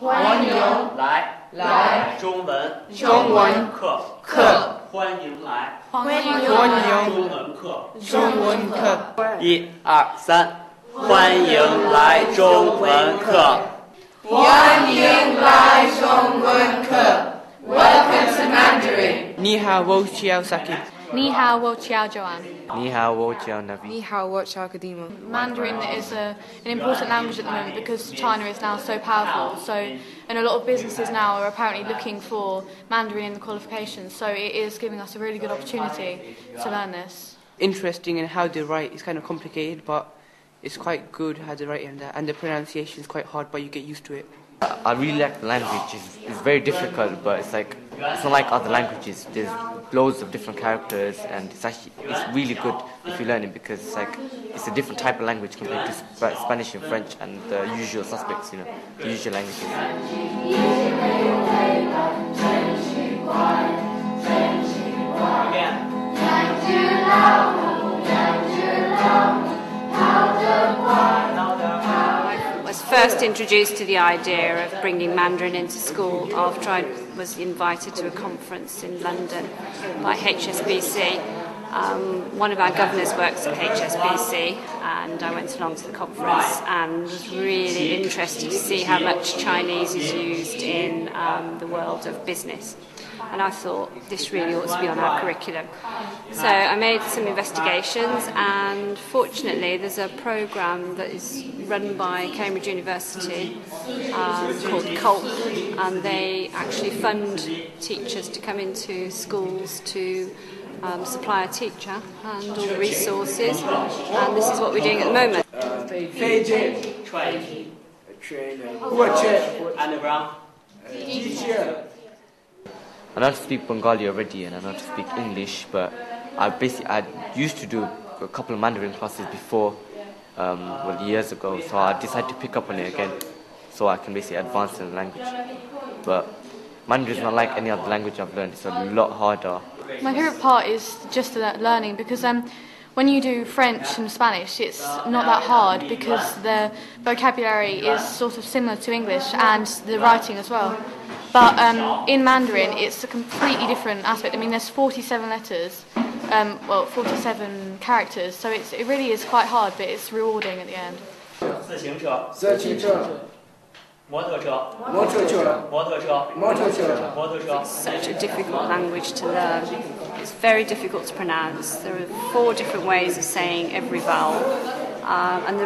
欢迎来中文课，欢迎来中文课。1、2、3，欢迎来中文课。欢迎来中文课。Welcome to Mandarin. 你好，我叫 Saki. 你好，我叫 Xuan. 你好，我叫 Navi. 你好，我叫 Kadima. Mandarin is an important language at the moment because China is now so powerful. And a lot of businesses now are apparently looking for Mandarin in the qualifications. So it is giving us a really good opportunity to learn this. Interesting in how they write. It's kind of complicated, but it's quite good how they write, and the pronunciation is quite hard, but you get used to it. I really like the language. It's very difficult, but it's not like other languages. There's loads of different characters, and it's really good if you learn it, because it's a different type of language compared to Spanish and French and the usual suspects, the usual languages. First introduced to the idea of bringing Mandarin into school after I was invited to a conference in London by HSBC. One of our governors works at HSBC, and I went along to the conference and was really interested to see how much Chinese is used in the world of business. And I thought this really ought to be on our curriculum. So I made some investigations, and fortunately there's a programme that is run by Cambridge University called CULP, and they actually fund teachers to come into schools to supply a teacher and all the resources, and this is what we're doing at the moment. I know how to speak Bengali already, and I know how to speak English, but I used to do a couple of Mandarin classes before, years ago, so I decided to pick up on it again, so I can basically advance in the language. But Mandarin is not like any other language I've learned. It's a lot harder. My favourite part is just learning, because when you do French and Spanish, it's not that hard because the vocabulary is sort of similar to English and the writing as well. But in Mandarin, it's a completely different aspect. I mean, there's 47 letters, 47 characters, so it really is quite hard, but it's rewarding at the end. 自行车 摩托车 Such a difficult language to learn. It's very difficult to pronounce. There are 4 different ways of saying every vowel, and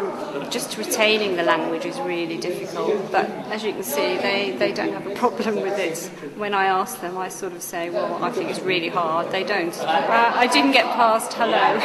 just retaining the language is really difficult. But as you can see, they don't have a problem with it. When I ask them, I sort of say, well, I think it's really hard. They don't. I didn't get past hello.